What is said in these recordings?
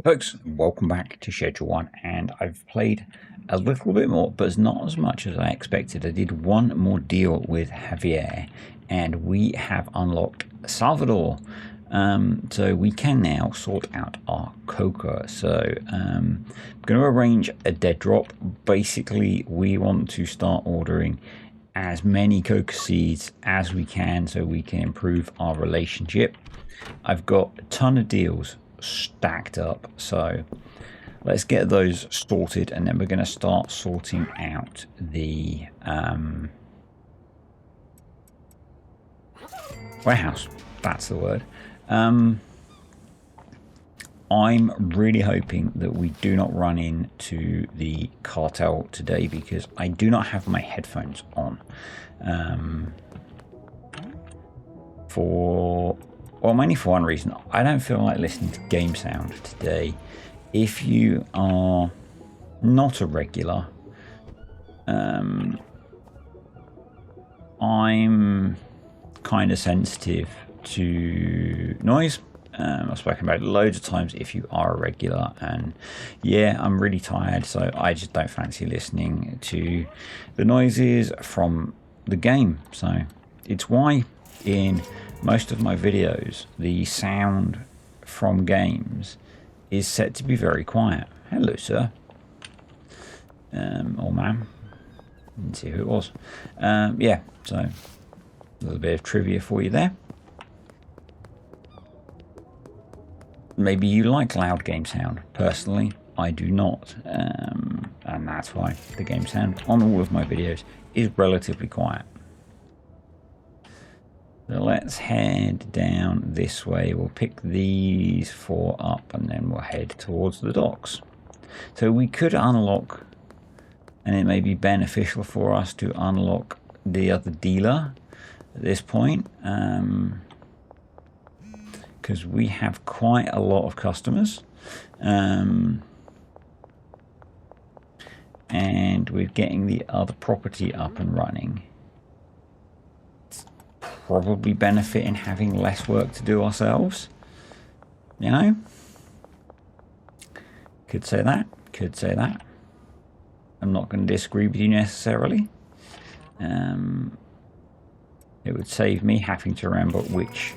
Folks, welcome back to Schedule 1, and I've played a little bit more, but it's not as much as I expected. I did one more deal with Javier, and we have unlocked Salvador. So we can now sort out our coca. So I'm going to arrange a dead drop. Basically, we want to start ordering as many coca seeds as we can so we can improve our relationship. I've got a ton of deals stacked up, so let's get those sorted, and then we're going to start sorting out the warehouse. That's the word. I'm really hoping that we do not run into the cartel today, because I do not have my headphones on mainly for one reason. I don't feel like listening to game sound today. If you are not a regular, I'm kind of sensitive to noise. I've spoken about it loads of times if you are a regular, and yeah, I'm really tired, so I just don't fancy listening to the noises from the game. So it's why in most of my videos the sound from games is set to be very quiet. Hello, sir. Or ma'am. Let's see who it was. Yeah, so a little bit of trivia for you there. Maybe you like loud game sound. Personally, I do not. And that's why the game sound on all of my videos is relatively quiet. So let's head down this way. We'll pick these 4 up, and then we'll head towards the docks. So we could unlock, and it may be beneficial for us to unlock the other dealer at this point, because we have quite a lot of customers, and we're getting the other property up and running. Probably benefit in having less work to do ourselves, you know. Could say that, could say that. I'm not going to disagree with you necessarily. It would save me having to remember which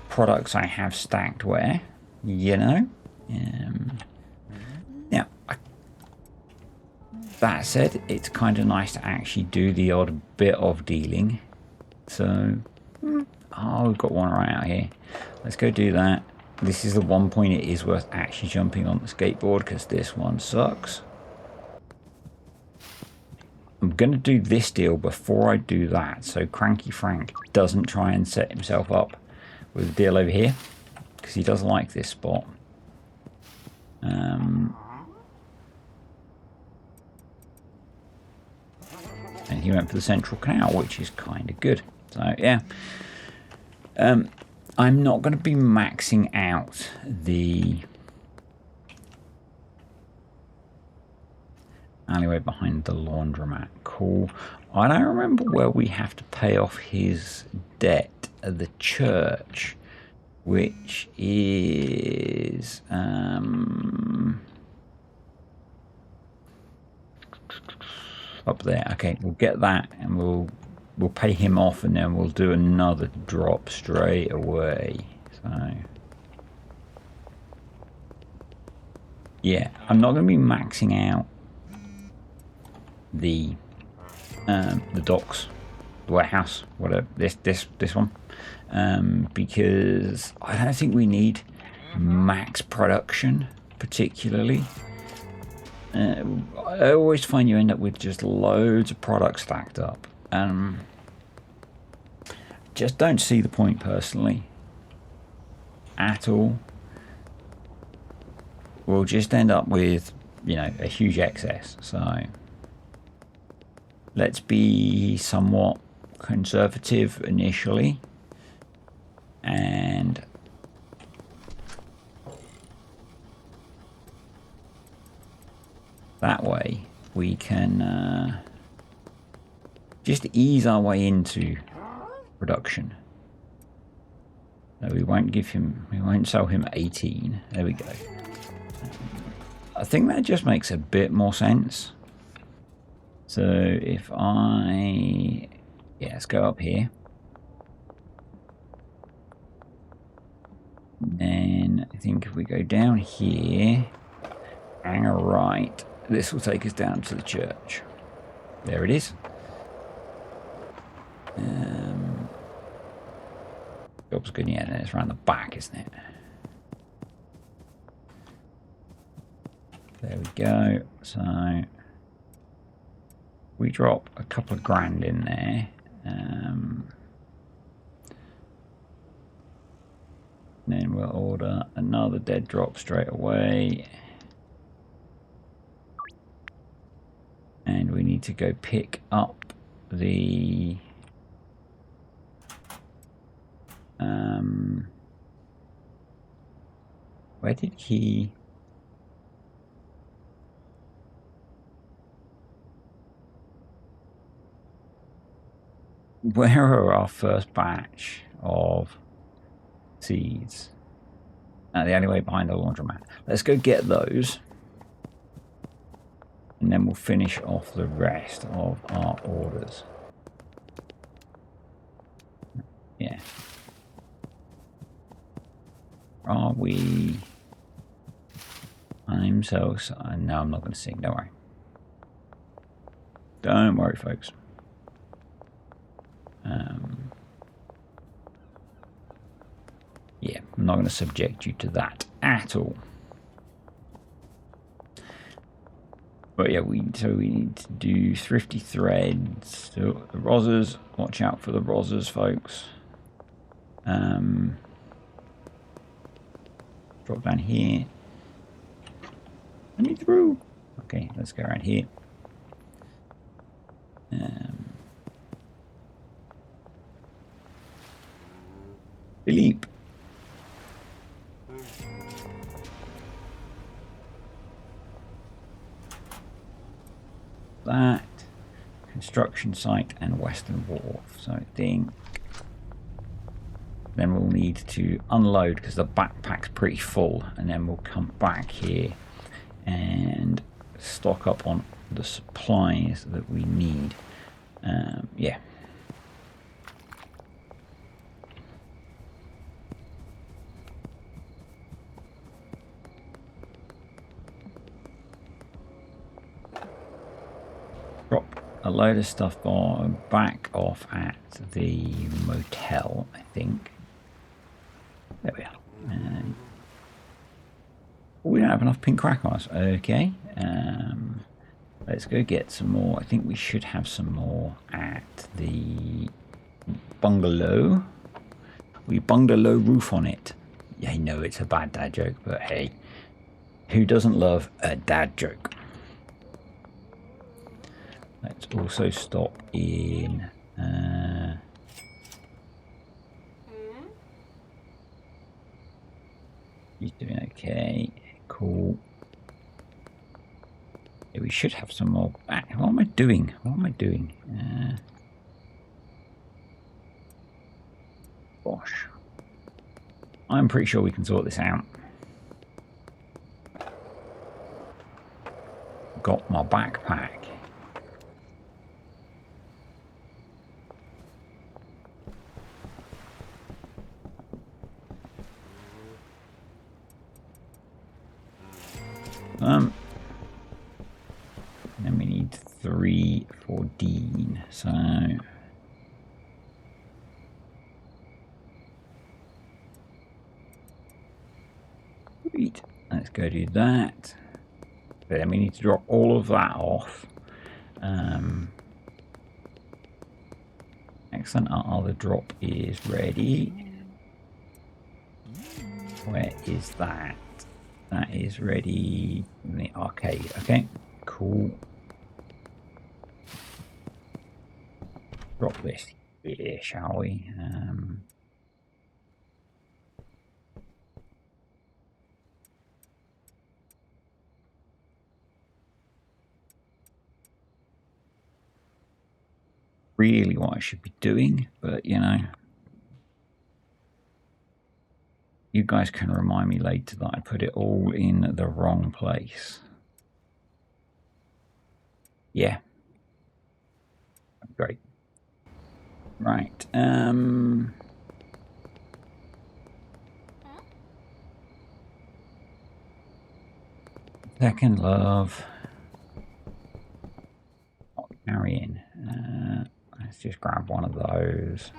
products I have stacked where, you know. Now, that said, it's kind of nice to actually do the odd bit of dealing. So, oh, we've got one right out here. Let's go do that. This is the one point it is worth actually jumping on the skateboard, because this one sucks. I'm going to do this deal before I do that, so Cranky Frank doesn't try and set himself up with a deal over here, because he does like this spot. And he went for the central canal, which is kind of good. So yeah, I'm not going to be maxing out the alleyway behind the laundromat. Cool. I don't remember where we have to pay off his debt at the church, which is up there. Okay, we'll get that, and we'll pay him off, and then we'll do another drop straight away. So yeah, I'm not going to be maxing out the docks, the warehouse, whatever, this one, because I don't think we need max production particularly. I always find you end up with just loads of products stacked up. Just don't see the point personally at all. We'll just end up with, you know, a huge excess. So let's be somewhat conservative initially, and that way we can just ease our way into production. No, we won't sell him 18. There we go. I think that just makes a bit more sense. So if I... Yeah, let's go up here. Then I think if we go down here, hang a right, this will take us down to the church. There it is. Job's good, yeah, and it's around the back, isn't it? There we go. So we drop a couple of grand in there. Then we'll order another dead drop straight away. And we need to go pick up the... where did he... Where are our first batch of seeds? The alleyway behind the laundromat. Let's go get those. And then we'll finish off the rest of our orders. Yeah. Are we... I'm so... No, I'm not going to sing. Don't worry. Don't worry, folks. Yeah, I'm not going to subject you to that at all. But yeah, we need to do thrifty threads. So the rozzers, watch out for the rozzers, folks. Drop down here. Let me through. Okay, let's go around here. Philippe. That construction site and Western Wharf. So I think then we'll need to unload because the backpack's pretty full, and then we'll come back here and stock up on the supplies that we need. Yeah. Drop a load of stuff back off at the motel, I think. There we are. We don't have enough pink crack on us. Okay. Let's go get some more. I think we should have some more at the bungalow. We bungalow roof on it. Yeah, I know it's a bad dad joke, but hey, who doesn't love a dad joke? Let's also stop in... he's doing okay. Cool. Yeah, we should have some more back. What am I doing? What am I doing? Gosh. I'm pretty sure we can sort this out. Got my backpack. Then we need 3 for Dean. So sweet. Let's go do that. But then we need to drop all of that off. Excellent. Our other drop is ready. Where is that? That is ready in the arcade. Okay, cool. Drop this here, shall we? Really what I should be doing, but you know. you guys can remind me later that I put it all in the wrong place. Yeah. Great. Right. Second love. Not carrying. Let's just grab one of those.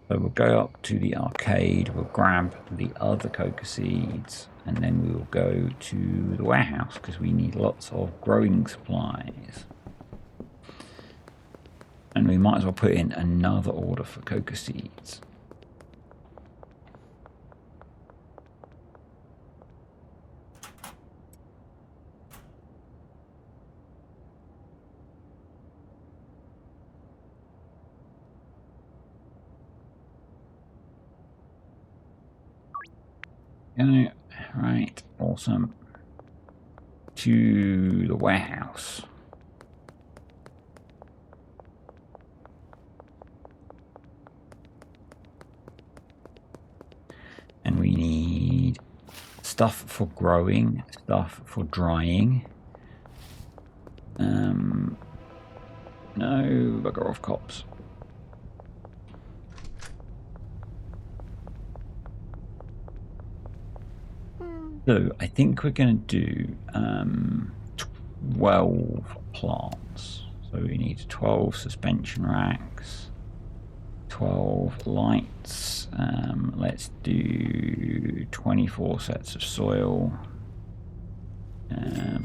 So we'll go up to the arcade, we'll grab the other coca seeds, and then we will go to the warehouse because we need lots of growing supplies. And we might as well put in another order for coca seeds. Go, right, awesome. To the warehouse. And we need stuff for growing, stuff for drying. No, bugger off, cops. So I think we're going to do 12 plants. So we need 12 suspension racks, 12 lights. Let's do 24 sets of soil.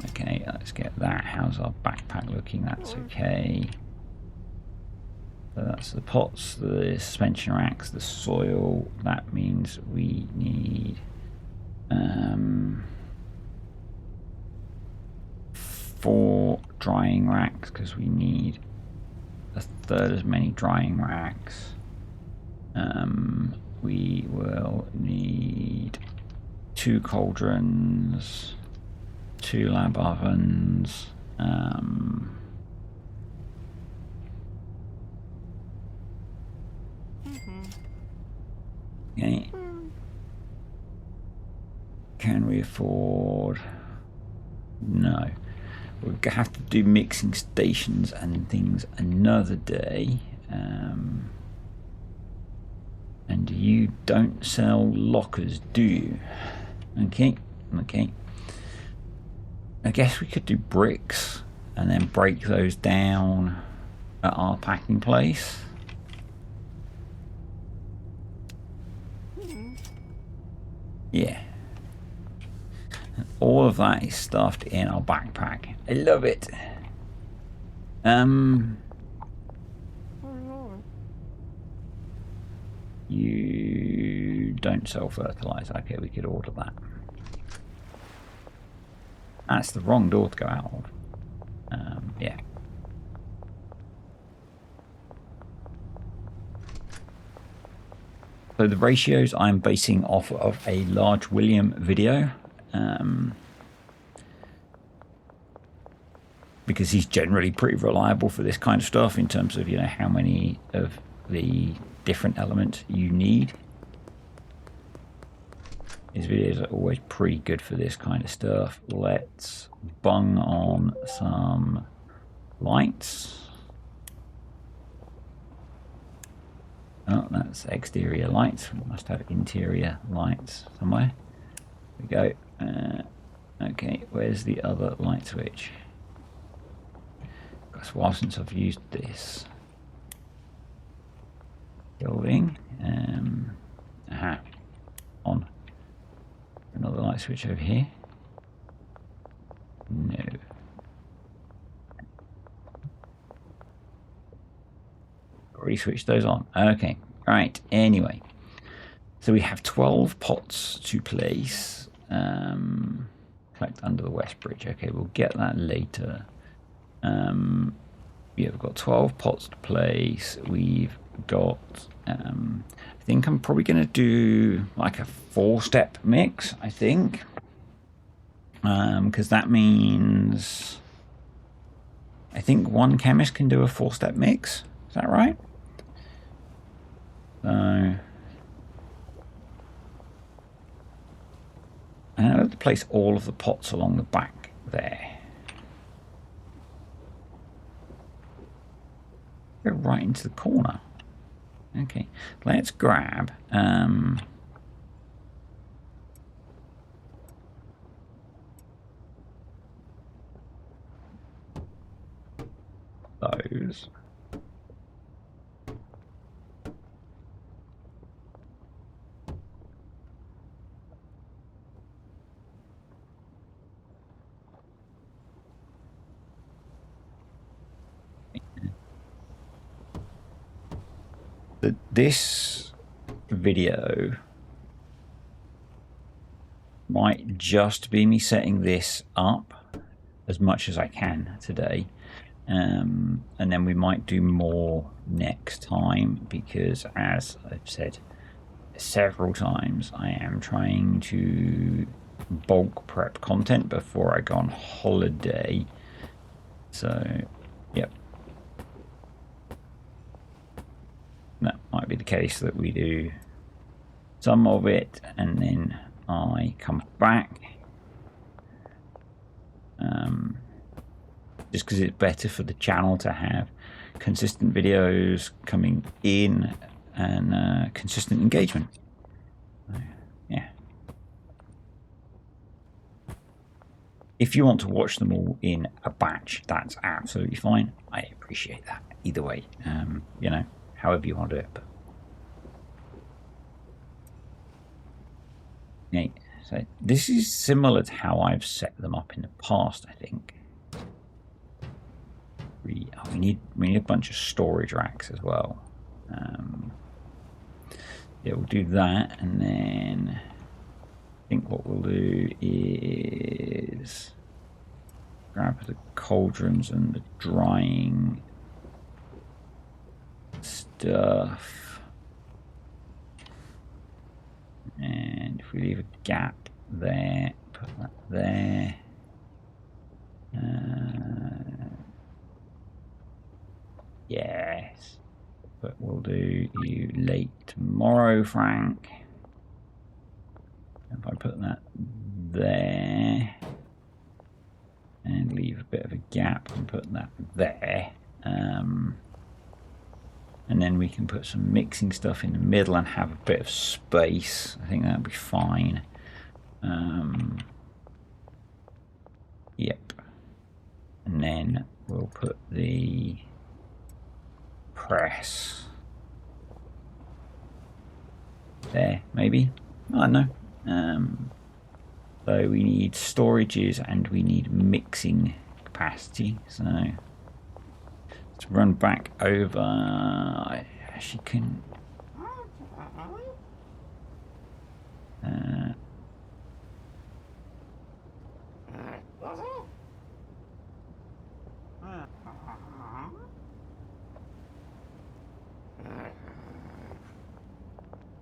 Okay, let's get that. How's our backpack looking? That's okay. So that's the pots, the suspension racks, the soil. That means we need 4 drying racks because we need a third as many drying racks. We will need 2 cauldrons, 2 lab ovens, okay. Can we afford? No. We'll have to do mixing stations and things another day. And you don't sell lockers, do you? Okay, okay. I guess we could do bricks and then break those down at our packing place. Yeah. All of that is stuffed in our backpack. I love it. You don't sell fertilizer. Okay, we could order that. That's the wrong door to go out of. Yeah. So the ratios I'm basing off of a Large William video. Because he's generally pretty reliable for this kind of stuff in terms of, you know, how many of the different elements you need. His videos are always pretty good for this kind of stuff. Let's bung on some lights. Oh, that's exterior lights. We must have interior lights somewhere. There we go. Okay, where's the other light switch? It's a while since I've used this building. On another light switch over here. No. Already switched those on. Okay, right. Anyway, so we have 12 pots to place. Collect under the West Bridge. Okay, we'll get that later. Yeah, we've got 12 pots to place. We've got, I think I'm probably going to do like a 4-step mix, I think. Because that means, I think one chemist can do a 4-step mix. Is that right? So, and I have to place all of the pots along the back there. Go right into the corner. Okay, let's grab those. This video might just be me setting this up as much as I can today, and then we might do more next time, because as I've said several times, I am trying to bulk prep content before I go on holiday. So yep, that might be the case, that we do some of it and then I come back, just because it's better for the channel to have consistent videos coming in and consistent engagement. So, yeah. If you want to watch them all in a batch, that's absolutely fine. I appreciate that either way. You know, however you want to do it. But yeah, so this is similar to how I've set them up in the past, I think. We need a bunch of storage racks as well. Yeah, we'll do that, and then I think what we'll do is grab the cauldrons and the drying stuff, and if we leave a gap there, put that there. Yes, but we'll do you late tomorrow, Frank. If I put that there and leave a bit of a gap and put that there, and then we can put some mixing stuff in the middle and have a bit of space. I think that'll be fine. Yep, and then we'll put the press there, maybe. I don't know. So we need storages and we need mixing capacity. So let's run back over. I actually can.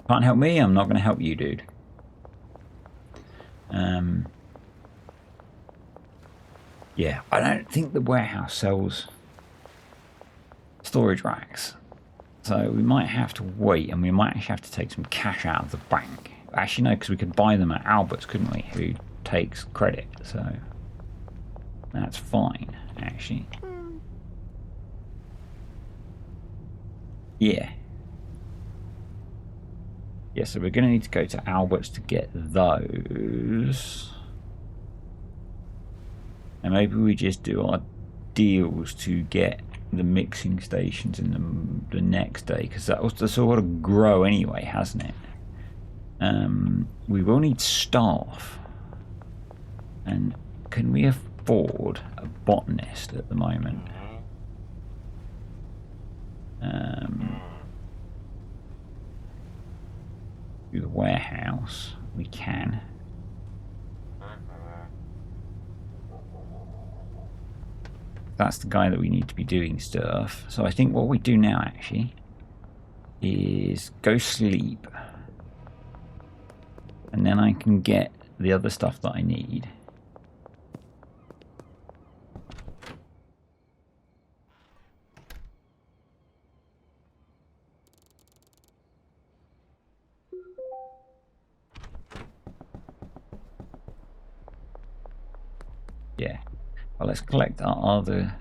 Can't help me, I'm not going to help you, dude. Yeah, I don't think the warehouse sells storage racks. So we might have to wait, and we might actually have to take some cash out of the bank. Actually, no, because we could buy them at Albert's, couldn't we? Who takes credit, so that's fine, actually. Yeah. Yeah, so we're going to need to go to Albert's to get those. And maybe we just do our deals to get the mixing stations in the next day, because that's all got to grow anyway, hasn't it? We will need staff. And can we afford a botanist at the moment? Through the warehouse, we can. That's the guy that we need to be doing stuff. So I think what we do now actually is go sleep, and then I can get the other stuff that I need. Well, let's collect our other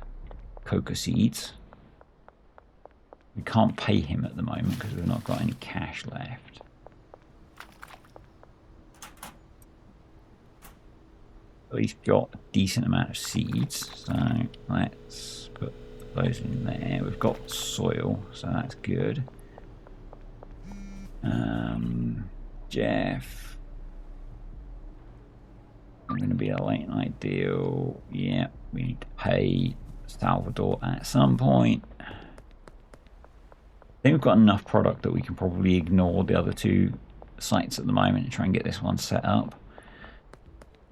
coca seeds. We can't pay him at the moment because we've not got any cash left. But he's got a decent amount of seeds, so let's put those in there. We've got soil, so that's good. Jeff, I'm going to be a late night deal. Yeah, we need to pay Salvador at some point. I think we've got enough product that we can probably ignore the other two sites at the moment and try and get this one set up.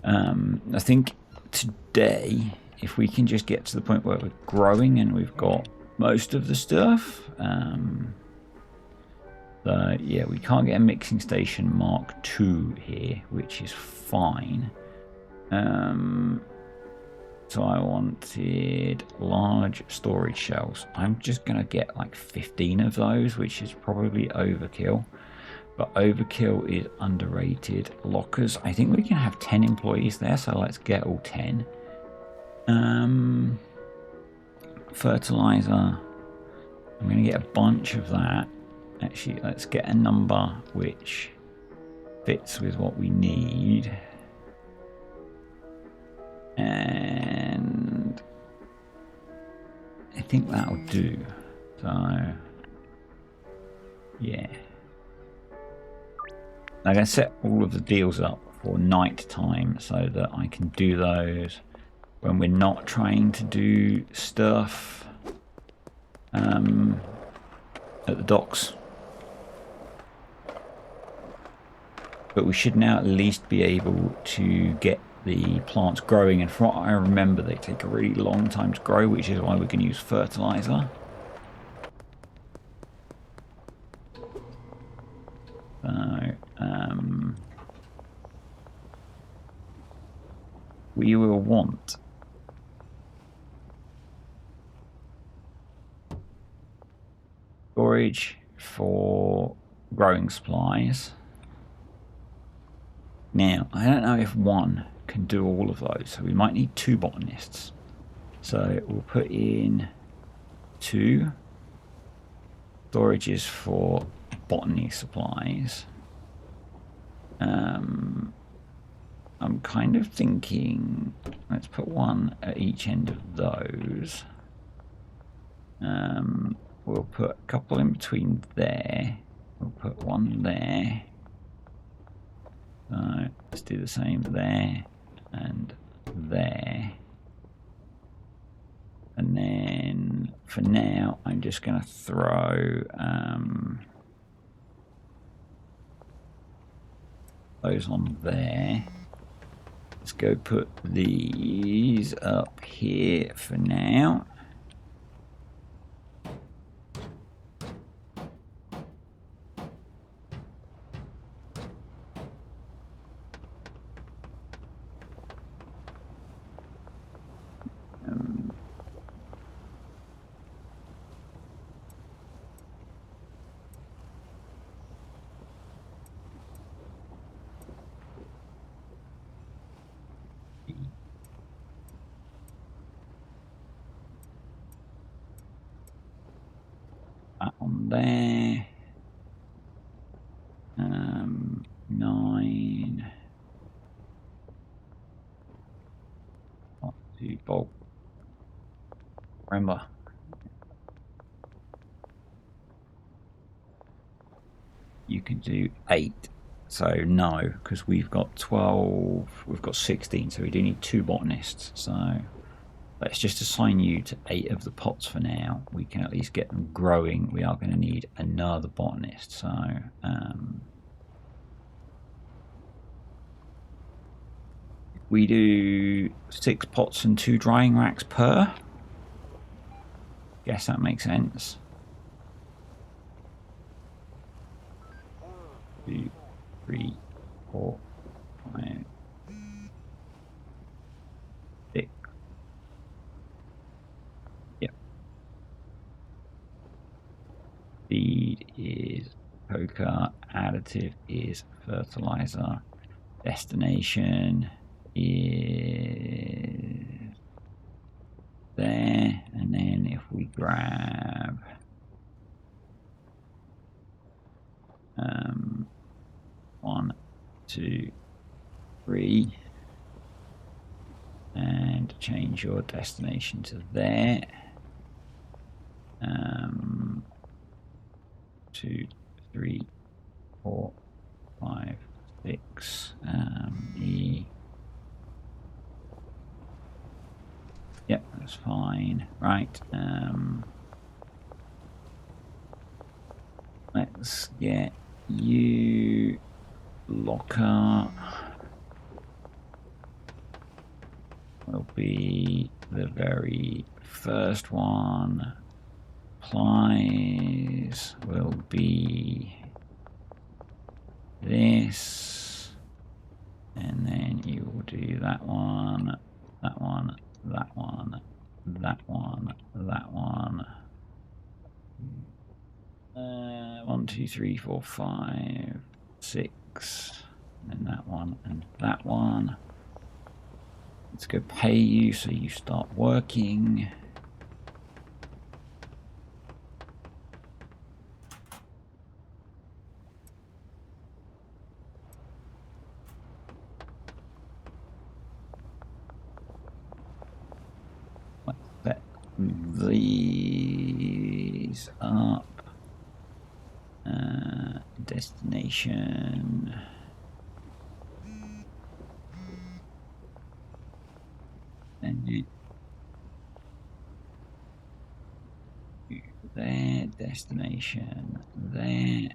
I think today, if we can just get to the point where we're growing and we've got most of the stuff, yeah, we can't get a mixing station Mark II here, which is fine. So I wanted large storage shelves. I'm just going to get like 15 of those, which is probably overkill. But overkill is underrated. Lockers, I think we can have 10 employees there, so let's get all 10. Fertilizer, I'm going to get a bunch of that. Actually, let's get a number which fits with what we need. And I think that'll do. So, yeah. I'm going to set all of the deals up for night time so that I can do those when we're not trying to do stuff at the docks. But we should now at least be able to get the plants growing, and from what I remember they take a really long time to grow, which is why we can use fertilizer. So we will want storage for growing supplies. Now, I don't know if one can do all of those, so we might need 2 botanists. So we'll put in 2 storages for botany supplies. I'm kind of thinking, let's put 1 at each end of those. We'll put a couple in between there. We'll put 1 there. So let's do the same there and there. And then for now, I'm just going to throw those on there. Let's go put these up here for now. That on there. 9. Not too bulk. Remember. You can do 8. So no, because we've got 12, we've got 16, so we do need 2 botanists. So let's just assign you to 8 of the pots for now. We can at least get them growing. We are going to need another botanist. So we do 6 pots and 2 drying racks per. Guess that makes sense. 2, 3, 4, 5, 6. Yep. Feed is coca, additive is fertilizer, destination is there, and then if we grab 1, 2, 3, and change your destination to there. 2, 3, 4, 5, 6. E. Yep, that's fine. Right. Let's get you locker. Will be the very first one. Supplies will be this, and then you will do that one, that one, that one, that one, that one. 1, 2, 3, 4, 5, 6, and that one and that one. Let's go pay you so you start working. Let's set these up. Destination. And you there, destination there.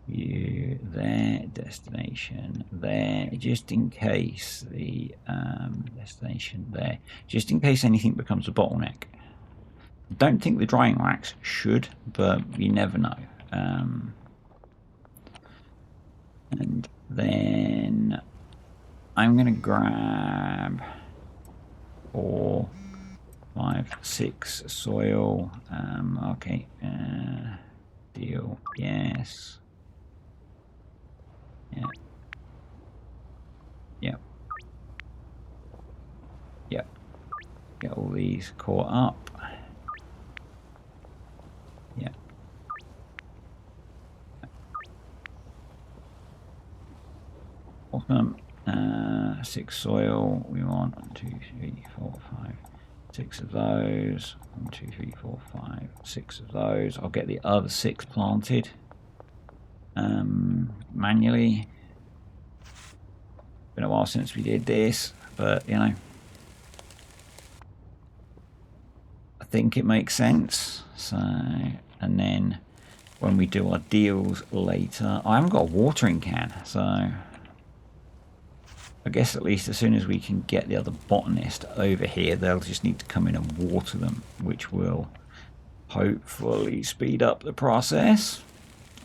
You there, destination there, just in case the destination there, just in case anything becomes a bottleneck. Don't think the drying racks should, but you never know. And then I'm gonna grab 4, 5, 6 soil. Okay, deal, yes. Yeah. Yep. Yep. Get all these caught up. Yep. Awesome. 6 soil. We want 1, 2, 3, 4, 5, 6 of those. 1, 2, 3, 4, 5, 6 of those. I'll get the other 6 planted manually. Been a while since we did this, but you know, I think it makes sense. So, and then when we do our deals later, I haven't got a watering can, so I guess at least as soon as we can get the other botanist over here, they'll just need to come in and water them, which will hopefully speed up the process.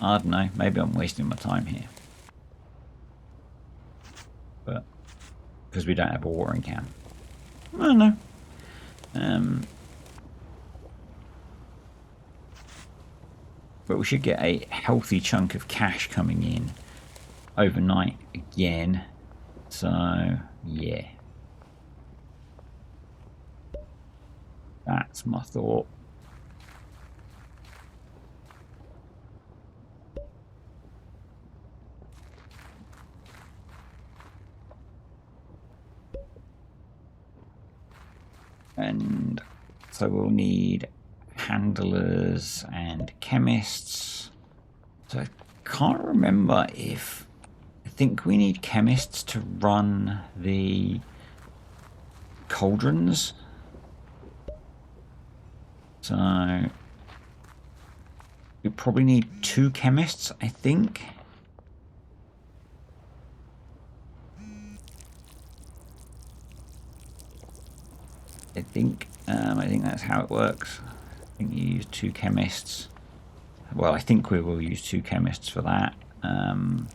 I don't know, maybe I'm wasting my time here. But because we don't have a watering can. I don't know. But we should get a healthy chunk of cash coming in overnight again. So, yeah. That's my thought. And so we'll need handlers and chemists. So I can't remember if... I think we need chemists to run the cauldrons. So we probably need 2 chemists, I think. I think that's how it works. I think you use 2 chemists. Well, I think we will use 2 chemists for that. And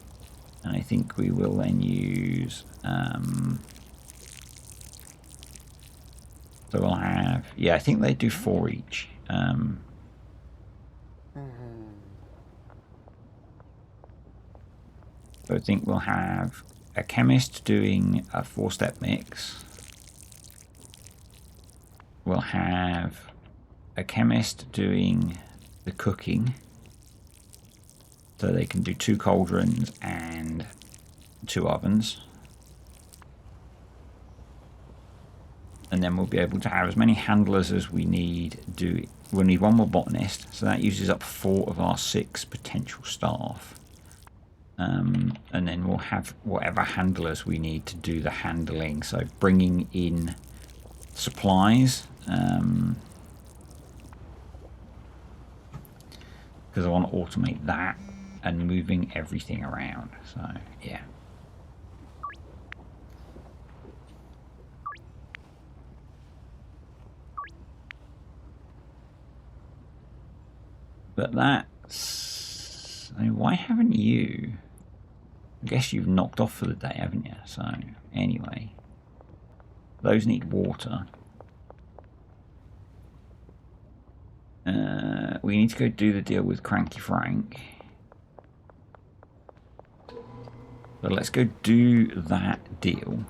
I think we will then use... so we'll have... Yeah, I think they do 4 each. So I think we'll have a chemist doing a 4-step mix. we'll have a chemist doing the cooking, so they can do 2 cauldrons and 2 ovens. And then we'll be able to have as many handlers as we need. We'll need 1 more botanist, so that uses up 4 of our 6 potential staff. And then we'll have whatever handlers we need to do the handling, so bringing in supplies, because I want to automate that, and moving everything around. So yeah. But that's... I mean, why haven't you... I guess you've knocked off for the day, haven't you? So, anyway. Those need water. We need to go do the deal with Cranky Frank. So let's go do that deal.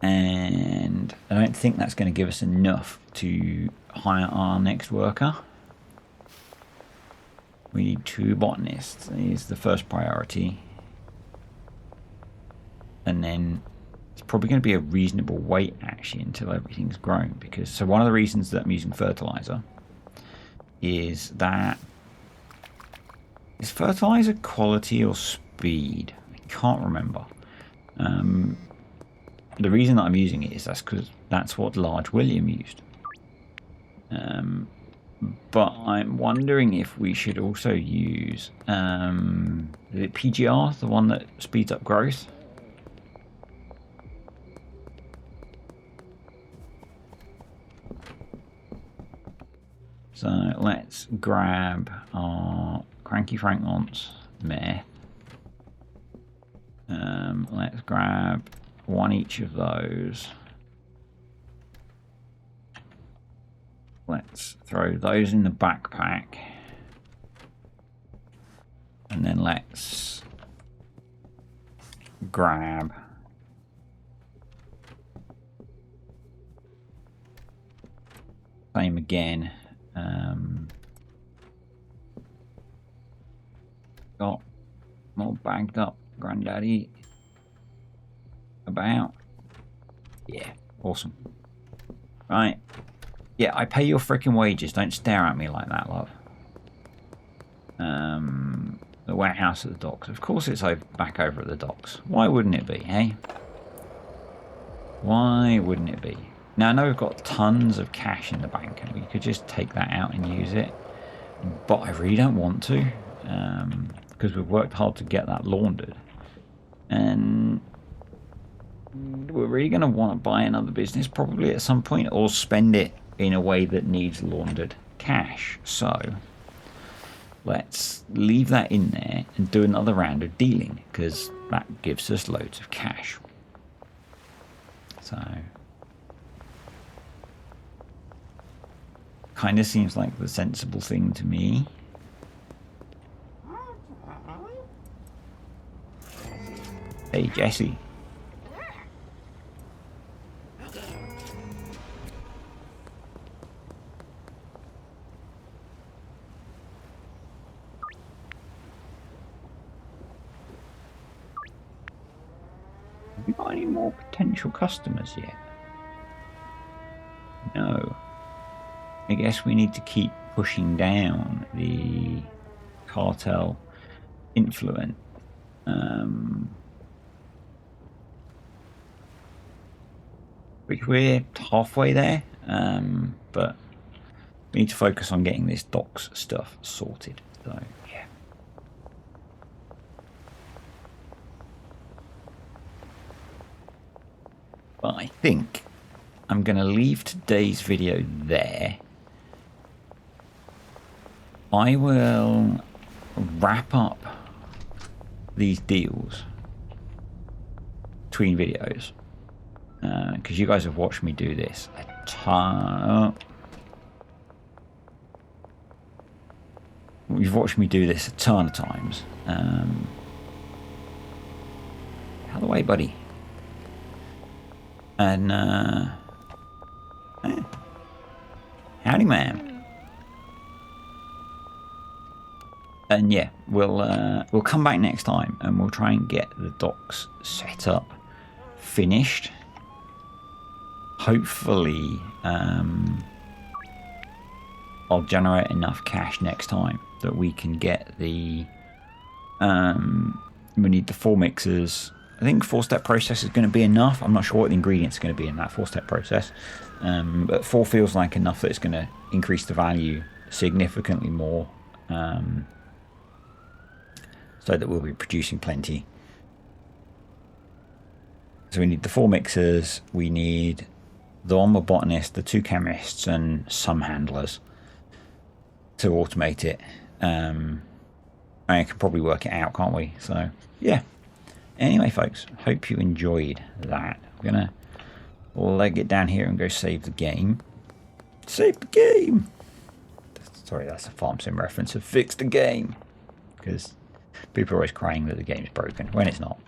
And I don't think that's going to give us enough to hire our next worker. We need 2 botanists. Is the first priority. And then it's probably going to be a reasonable wait actually until everything's grown, because so one of the reasons that I'm using fertilizer is that is fertilizer quality or speed? I can't remember. The reason that I'm using it is because that's what Large William used. But I'm wondering if we should also use is it PGR, the one that speeds up growth? So let's grab our Cranky Frank wants meth. Let's grab 1 each of those. Let's throw those in the backpack. And then let's grab same again. Got more bagged up, Granddaddy. About. Yeah, awesome. Right. Yeah, I pay your freaking wages. Don't stare at me like that, love. The warehouse at the docks. Of course it's back over at the docks. Why wouldn't it be, hey? Why wouldn't it be? Now, I know we've got tons of cash in the bank, and we could just take that out and use it. But I really don't want to, because we've worked hard to get that laundered. And we're really going to want to buy another business probably at some point, or spend it in a way that needs laundered cash. So let's leave that in there and do another round of dealing, because that gives us loads of cash. So kind of seems like the sensible thing to me. Hey, Jesse. Have we got any more potential customers yet? No. I guess we need to keep pushing down the cartel influence. Which we're halfway there, but we need to focus on getting this docks stuff sorted. So yeah. But I think I'm going to leave today's video there. I will wrap up these deals between videos, because you guys have watched me do this a ton. You've watched me do this a ton of times. Out of the way, buddy. And hey. Howdy, ma'am. And yeah, we'll come back next time and we'll try and get the docks set up, finished. Hopefully, I'll generate enough cash next time that we can get the. We need the 4 mixers. I think 4-step process is going to be enough. I'm not sure what the ingredients are going to be in that 4-step process, but 4 feels like enough that it's going to increase the value significantly more. So that we'll be producing plenty. So we need the 4 mixers, we need the 1 botanist, the 2 chemists, and some handlers to automate it. I can probably work it out, can't we? So, yeah. Anyway, folks, hope you enjoyed that. I'm going to leg it down here and go save the game. Save the game! Sorry, that's a Farm Sim reference of fix the game. Because people are always crying that the game's broken when it's not.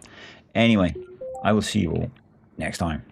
Anyway, I will see you all next time.